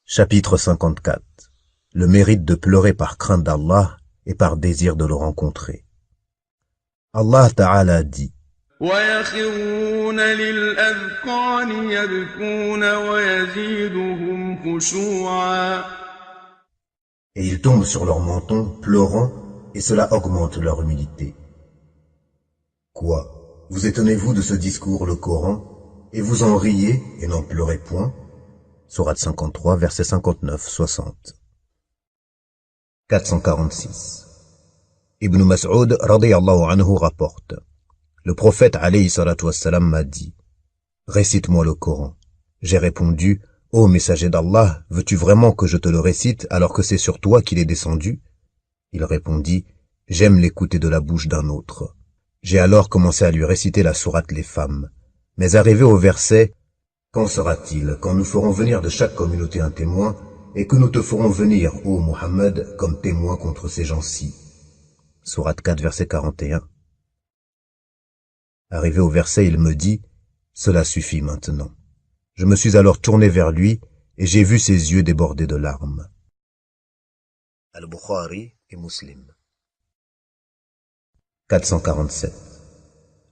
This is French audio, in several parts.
Chapitre 54. Le mérite de pleurer par crainte d'Allah et par désir de le rencontrer. Allah Ta'ala dit: وَيَخِرُّونَ لِلْأَذْقَانِ يَبْكُونَ وَيَزِيدُهُمْ خُشُوعًا. Et ils tombent sur leur menton, pleurant, et cela augmente leur humilité. Quoi? Vous étonnez-vous de ce discours, le Coran, et vous en riez et n'en pleurez point? Sourate 53, versets 59-60. 446. Ibn Mas'ud radiyallahu anhu rapporte: le prophète alayhi salatu wassalam m'a dit: récite-moi le Coran. J'ai répondu: ô messager d'Allah, veux-tu vraiment que je te le récite alors que c'est sur toi qu'il est descendu? Il répondit: j'aime l'écouter de la bouche d'un autre. J'ai alors commencé à lui réciter la sourate Les Femmes. Mais arrivé au verset: quand sera-t-il quand nous ferons venir de chaque communauté un témoin et que nous te ferons venir, ô Muhammad, comme témoin contre ces gens-ci? Sourate 4, verset 41. Arrivé au verset, il me dit: cela suffit maintenant. Je me suis alors tourné vers lui et j'ai vu ses yeux débordés de larmes. Al-Bukhari et Muslim. 447.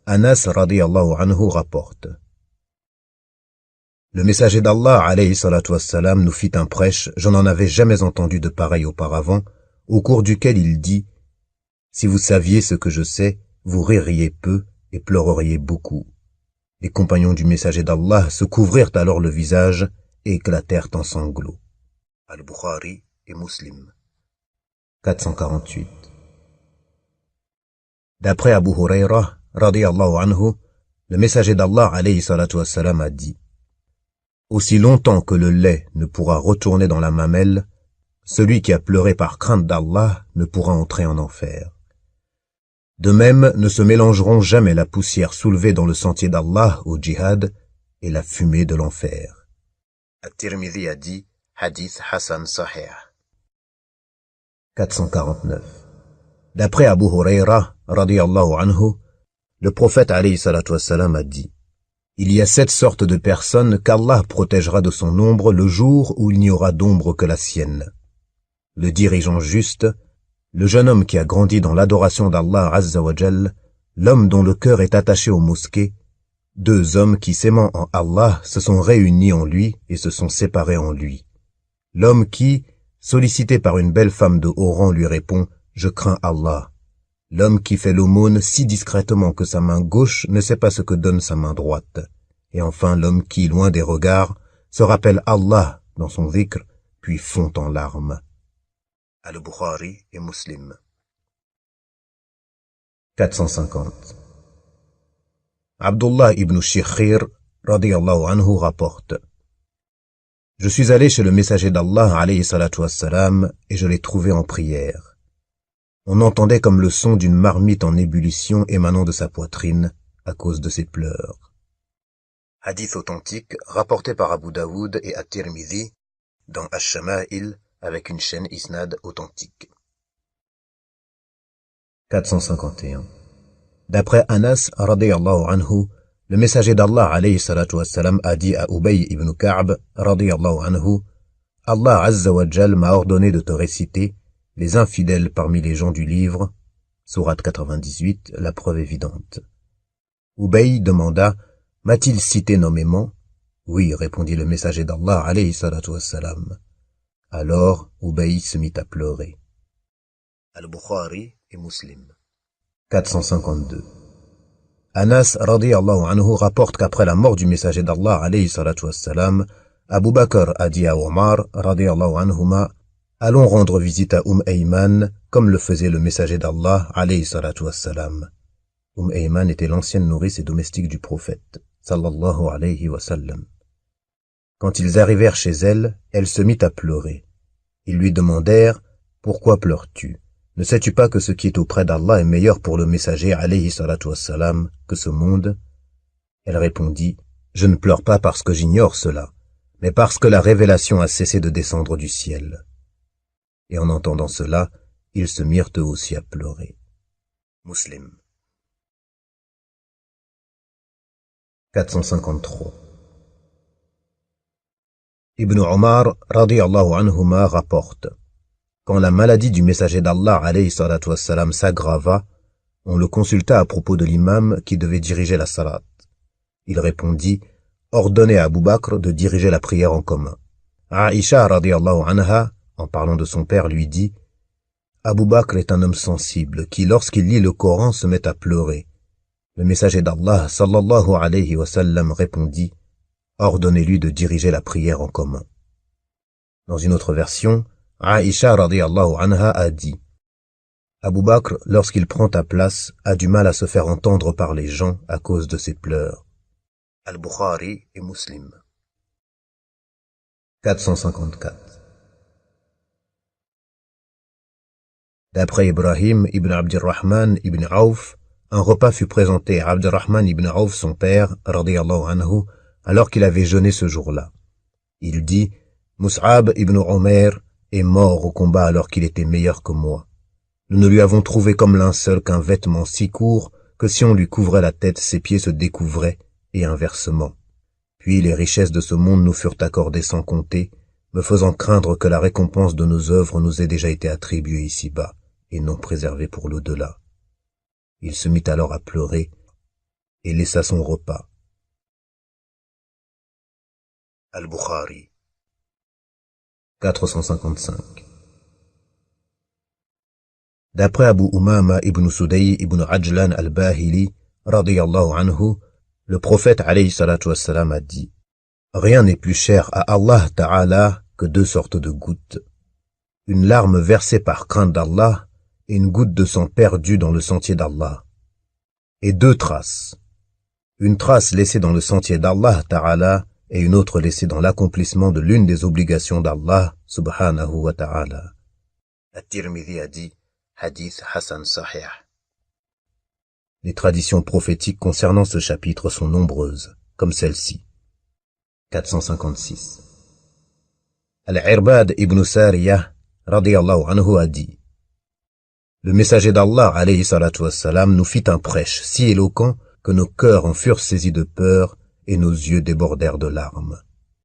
Anas radiyallahu anhu rapporte: le messager d'Allah alayhi salatu wassalam nous fit un prêche, je n'en avais jamais entendu de pareil auparavant, au cours duquel il dit: si vous saviez ce que je sais, vous ririez peu et pleureriez beaucoup. Les compagnons du messager d'Allah se couvrirent alors le visage et éclatèrent en sanglots. Al-Bukhari et Muslim. 448. D'après Abu Huraira, radiyallahu anhu, le messager d'Allah alayhi salatu wassalam a dit: aussi longtemps que le lait ne pourra retourner dans la mamelle, celui qui a pleuré par crainte d'Allah ne pourra entrer en enfer. De même, ne se mélangeront jamais la poussière soulevée dans le sentier d'Allah au djihad et la fumée de l'enfer. At-Tirmidhi a dit: Hadith Hassan Sahih. 449. D'après Abu Huraira, radiyallahu anhu, le prophète alayhi salatu wassalam a dit: il y a 7 sortes de personnes qu'Allah protégera de son ombre le jour où il n'y aura d'ombre que la sienne. Le dirigeant juste, le jeune homme qui a grandi dans l'adoration d'Allah Azza wa Jal, l'homme dont le cœur est attaché aux mosquées, 2 hommes qui s'aimant en Allah se sont réunis en lui et se sont séparés en lui. L'homme qui, sollicité par une belle femme de haut rang, lui répond: je crains Allah. L'homme qui fait l'aumône si discrètement que sa main gauche ne sait pas ce que donne sa main droite. Et enfin l'homme qui, loin des regards, se rappelle Allah dans son dhikr, puis fond en larmes. Al-Bukhari et Muslim. 450. Abdullah ibn Shikhir, radiyallahu anhu, rapporte: je suis allé chez le messager d'Allah, alayhi salatu wassalam, et je l'ai trouvé en prière. On entendait comme le son d'une marmite en ébullition émanant de sa poitrine à cause de ses pleurs. Hadith authentique rapporté par Abu Daoud et At-Tirmidhi dans Ash-Shama'il avec une chaîne isnad authentique. 451. D'après Anas radiyallahu anhu, le messager d'Allah alayhi salatu wassalam a dit à Ubay ibn Ka'b radiyallahu anhu: Allah Azza wa Jal m'a ordonné de te réciter les infidèles parmi les gens du livre, sourate 98, la preuve évidente. Ubay demanda: m'a-t-il cité nommément? Oui, répondit le messager d'Allah alayhi salatu wassalam. Alors Ubay se mit à pleurer. Al-Bukhari et Muslim. 452. Anas radiyallahu anhu rapporte qu'après la mort du messager d'Allah alayhi salatu wassalam, Abu Bakr a dit à Omar radiyallahu anhuma: allons rendre visite à Ayman, comme le faisait le messager d'Allah, alayhi salatu wassalam. Ayman était l'ancienne nourrice et domestique du prophète, sallallahu alayhi wa sallam. Quand ils arrivèrent chez elle, elle se mit à pleurer. Ils lui demandèrent: pourquoi pleures-tu? Ne sais-tu pas que ce qui est auprès d'Allah est meilleur pour le messager, alayhi salatu wassalam, que ce monde? Elle répondit: je ne pleure pas parce que j'ignore cela, mais parce que la révélation a cessé de descendre du ciel. Et en entendant cela, ils se mirent eux aussi à pleurer. Muslim. 453. Ibn Omar radiyallahu anhuma rapporte: quand la maladie du messager d'Allah alayhi salatu wassalam s'aggrava, on le consulta à propos de l'imam qui devait diriger la salat. Il répondit: ordonnez à Abu Bakr de diriger la prière en commun. Aïcha radiyallahu anha, en parlant de son père, lui dit: Abu Bakr est un homme sensible qui, lorsqu'il lit le Coran, se met à pleurer. Le messager d'Allah sallallahu alayhi wa sallam répondit: ordonnez-lui de diriger la prière en commun. Dans une autre version, Aïcha radiyallahu anha a dit: Abu Bakr, lorsqu'il prend ta place, a du mal à se faire entendre par les gens à cause de ses pleurs. Al-Bukhari et Muslim. 454. D'après Ibrahim ibn Abdirrahman ibn Auf, un repas fut présenté à Abdirrahman ibn Auf, son père, radiyallahu anhu, alors qu'il avait jeûné ce jour-là. Il dit: Mus'ab ibn Omer est mort au combat alors qu'il était meilleur que moi. Nous ne lui avons trouvé comme linceul qu'un vêtement si court que si on lui couvrait la tête, ses pieds se découvraient, et inversement. Puis les richesses de ce monde nous furent accordées sans compter, me faisant craindre que la récompense de nos œuvres nous ait déjà été attribuée ici-bas, et non préservée pour l'au-delà. Il se mit alors à pleurer, et laissa son repas. Al-Bukhari. 455. D'après Abu Umama ibn Sudayy ibn Ajlan al-Bahili, radiyallahu anhu, le prophète alayhi salatu wassalam a dit: rien n'est plus cher à Allah Ta'ala que deux sortes de gouttes. Une larme versée par crainte d'Allah et une goutte de sang perdu dans le sentier d'Allah. Et deux traces. Une trace laissée dans le sentier d'Allah Ta'ala et une autre laissée dans l'accomplissement de l'une des obligations d'Allah subhanahu wa ta'ala. At-Tirmidhi a dit: Hadith Hassan Sahih. Les traditions prophétiques concernant ce chapitre sont nombreuses, comme celle-ci. 456. Al-Irbad ibn Sariyah, radiyallahu anhu, a dit: le messager d'Allah, alayhi salatu wassalam, nous fit un prêche si éloquent que nos cœurs en furent saisis de peur et nos yeux débordèrent de larmes.